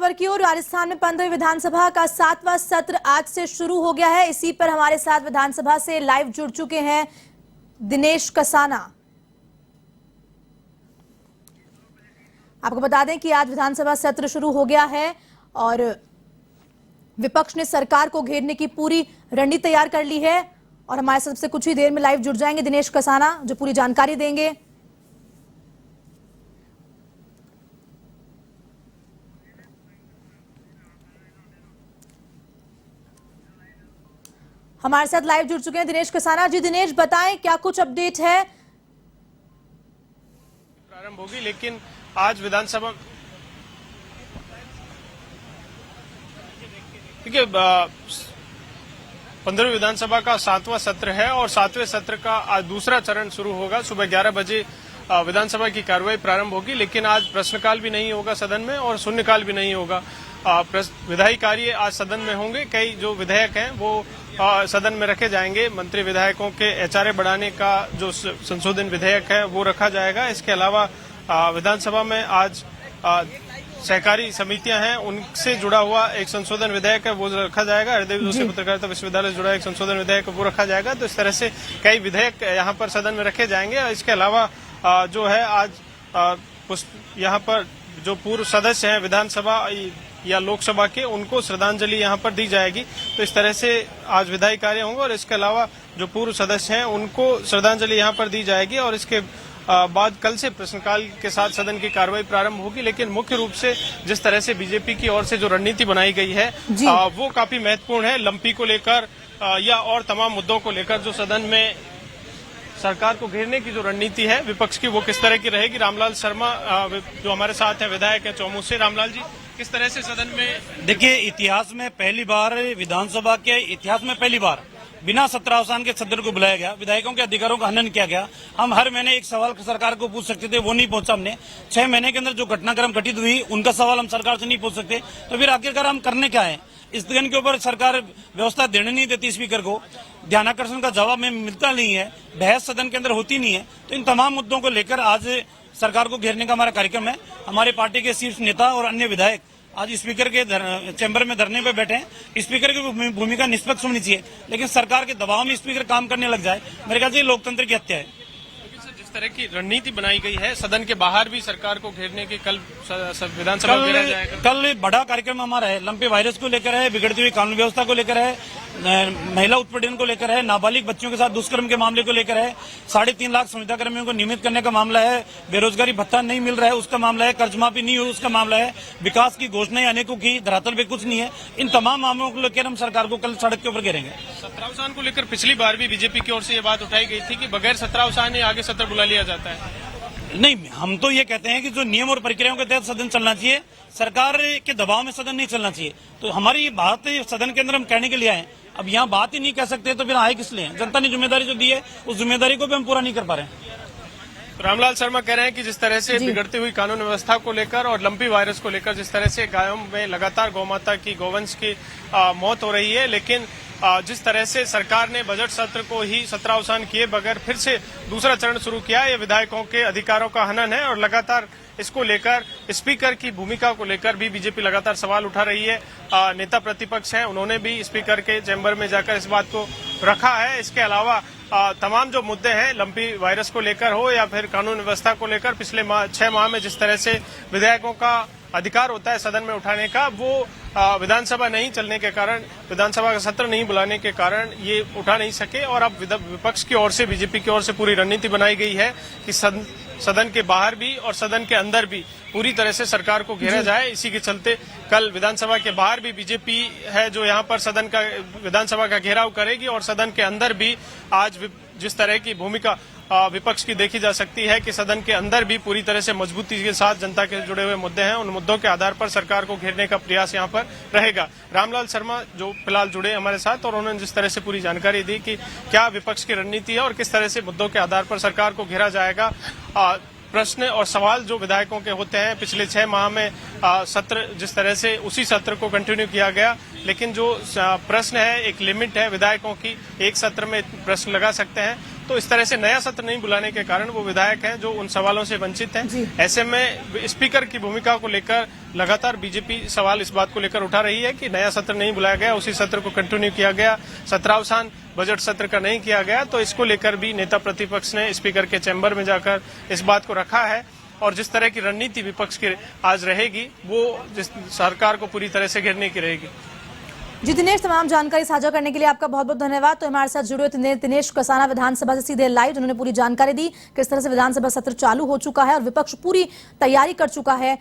खबर की ओर। राजस्थान में 15वीं विधानसभा का 7वां सत्र आज से शुरू हो गया है। इसी पर हमारे साथ विधानसभा से लाइव जुड़ चुके हैं दिनेश कसाना। आपको बता दें कि आज विधानसभा सत्र शुरू हो गया है और विपक्ष ने सरकार को घेरने की पूरी रणनीति तैयार कर ली है और हमारे साथ से कुछ ही देर में लाइव जुड़ जाएंगे दिनेश कसाना, जो पूरी जानकारी देंगे। हमारे साथ लाइव जुड़ चुके हैं दिनेश कसाना जी। दिनेश, बताएं क्या कुछ अपडेट है? प्रारंभ होगी, लेकिन आज विधानसभा देखिए 15वीं विधानसभा का 7वां सत्र है और 7वें सत्र का आज दूसरा चरण शुरू होगा। सुबह 11 बजे विधानसभा की कार्रवाई प्रारंभ होगी, लेकिन आज प्रश्नकाल भी नहीं होगा सदन में और शून्यकाल भी नहीं होगा। विधायी कार्य आज सदन में होंगे। कई जो विधेयक हैं वो सदन में रखे जाएंगे। मंत्री विधायकों के एचआरए बढ़ाने का जो संशोधन विधेयक है वो रखा जाएगा। इसके अलावा विधानसभा में आज सहकारी समितियां हैं उनसे जुड़ा हुआ एक संशोधन विधेयक है वो रखा जाएगा। हृदय जोशी पत्रकारिता विश्वविद्यालय से जुड़ा एक संशोधन विधेयक वो रखा जाएगा। तो इस तरह से कई विधेयक यहाँ पर सदन में रखे जाएंगे। इसके अलावा जो है आज यहाँ पर जो पूर्व सदस्य हैं विधानसभा या लोकसभा के, उनको श्रद्धांजलि यहाँ पर दी जाएगी। तो इस तरह से आज विधायी कार्य होंगे और इसके अलावा जो पूर्व सदस्य हैं उनको श्रद्धांजलि यहाँ पर दी जाएगी और इसके बाद कल से प्रश्नकाल के साथ सदन की कार्रवाई प्रारंभ होगी। लेकिन मुख्य रूप से जिस तरह से बीजेपी की ओर से जो रणनीति बनाई गई है वो काफी महत्वपूर्ण है। लंपी को लेकर या और तमाम मुद्दों को लेकर जो सदन में सरकार को घेरने की जो रणनीति है विपक्ष की, वो किस तरह की रहेगी। रामलाल शर्मा जो हमारे साथ है, विधायक है चौमू से। रामलाल जी, किस तरह से सदन में देखिए, इतिहास में पहली बार, विधानसभा के इतिहास में पहली बार बिना सत्रावसान के सदन को बुलाया गया, विधायकों के अधिकारों का हनन किया गया। हम हर महीने एक सवाल सरकार को पूछ सकते थे, वो नहीं पहुंचा हमने। 6 महीने के अंदर जो घटनाक्रम घटित हुई उनका सवाल हम सरकार से नहीं पूछ सकते, तो फिर आखिरकार हम करने क्या है? इस स्थगन के ऊपर सरकार व्यवस्था देने नहीं देती स्पीकर को, ध्यानाकर्षण का जवाब में मिलता नहीं है, बहस सदन के अंदर होती नहीं है। तो इन तमाम मुद्दों को लेकर आज सरकार को घेरने का हमारा कार्यक्रम है। हमारे पार्टी के शीर्ष नेता और अन्य विधायक आज स्पीकर के चैम्बर में धरने पे बैठे हैं। स्पीकर की भूमिका निष्पक्ष होनी चाहिए, लेकिन सरकार के दबाव में स्पीकर काम करने लग जाए, मेरे ख्याल से लोकतंत्र की हत्या है। जिस तरह की रणनीति बनाई गई है सदन के बाहर भी सरकार को घेरने की, कल विधानसभा घेरा जाएगा। कल बड़ा कार्यक्रम हमारा है, लंपे वायरस को लेकर है, बिगड़ती हुई कानून व्यवस्था को लेकर है, महिला उत्पीड़न को लेकर है, नाबालिग बच्चों के साथ दुष्कर्म के मामले को लेकर है, 3.5 लाख संविदा कर्मियों को नियमित करने का मामला है, बेरोजगारी भत्ता नहीं मिल रहा है उसका मामला है, कर्ज माफी नहीं हुई उसका मामला है, विकास की घोषणाएं अनेकों की, धरातल पे कुछ नहीं है। इन तमाम मामलों को लेकर हम सरकार को कल सड़क के ऊपर घेरेंगे। सत्रावसान को लेकर पिछली बार भी बीजेपी की ओर से ये बात उठाई गई थी कि बगैर सत्रावसान ही आगे सत्र बुला लिया जाता है। नहीं, हम तो ये कहते हैं कि जो नियम और प्रक्रियाओं के तहत सदन चलना चाहिए, सरकार के दबाव में सदन नहीं चलना चाहिए। तो हमारी ये बात सदन के अंदर हम कहने के लिए आए। अब यहाँ बात ही नहीं कह सकते तो फिर आए किस लिए? जनता ने जिम्मेदारी जो दी है उस जिम्मेदारी को भी हम पूरा नहीं कर पा रहे हैं। रामलाल शर्मा कह रहे हैं कि जिस तरह से बिगड़ती हुई कानून व्यवस्था को लेकर और लंपी वायरस को लेकर जिस तरह से गायों में लगातार गौमाता की, गौवंश की मौत हो रही है, लेकिन जिस तरह से सरकार ने बजट सत्र को ही सत्रावसान किए बगैर फिर से दूसरा चरण शुरू किया, ये विधायकों के अधिकारों का हनन है। और लगातार इसको लेकर स्पीकर की भूमिका को लेकर भी बीजेपी लगातार सवाल उठा रही है। नेता प्रतिपक्ष हैं, उन्होंने भी स्पीकर के चैम्बर में जाकर इस बात को रखा है। इसके अलावा तमाम जो मुद्दे हैं, लंपी वायरस को लेकर हो या फिर कानून व्यवस्था को लेकर, पिछले 6 माह में जिस तरह से विधायकों का अधिकार होता है सदन में उठाने का, वो विधानसभा नहीं चलने के कारण, विधानसभा का सत्र नहीं बुलाने के कारण ये उठा नहीं सके। और अब विपक्ष की ओर से, बीजेपी की ओर से पूरी रणनीति बनाई गई है कि सदन के बाहर भी और सदन के अंदर भी पूरी तरह से सरकार को घेरा जाए। इसी के चलते कल विधानसभा के बाहर भी बीजेपी है जो यहाँ पर सदन का, विधानसभा का घेराव करेगी और सदन के अंदर भी आज जिस तरह की भूमिका विपक्ष की देखी जा सकती है कि सदन के अंदर भी पूरी तरह से मजबूती के साथ जनता के जुड़े हुए मुद्दे हैं, उन मुद्दों के आधार पर सरकार को घेरने का प्रयास यहाँ पर रहेगा। रामलाल शर्मा जो फिलहाल जुड़े हमारे साथ और उन्होंने जिस तरह से पूरी जानकारी दी कि क्या विपक्ष की रणनीति है और किस तरह से मुद्दों के आधार पर सरकार को घेरा जाएगा। प्रश्न और सवाल जो विधायकों के होते हैं, पिछले 6 माह में सत्र जिस तरह से उसी सत्र को कंटिन्यू किया गया, लेकिन जो प्रश्न है, एक लिमिट है विधायकों की, एक सत्र में प्रश्न लगा सकते हैं। तो इस तरह से नया सत्र नहीं बुलाने के कारण वो विधायक हैं जो उन सवालों से वंचित हैं। ऐसे में स्पीकर की भूमिका को लेकर लगातार बीजेपी सवाल इस बात को लेकर उठा रही है कि नया सत्र नहीं बुलाया गया, उसी सत्र को कंटिन्यू किया गया, सत्रावसान बजट सत्र का नहीं किया गया। तो इसको लेकर भी नेता प्रतिपक्ष ने स्पीकर के चैम्बर में जाकर इस बात को रखा है और जिस तरह की रणनीति विपक्ष की आज रहेगी वो जिस सरकार को पूरी तरह से घेरने की रहेगी। जी दिनेश, तमाम जानकारी साझा करने के लिए आपका बहुत बहुत धन्यवाद। तो हमारे साथ जुड़े हुए दिनेश कसाना विधानसभा से सीधे लाइव, जिन्होंने पूरी जानकारी दी किस तरह से विधानसभा सत्र चालू हो चुका है और विपक्ष पूरी तैयारी कर चुका है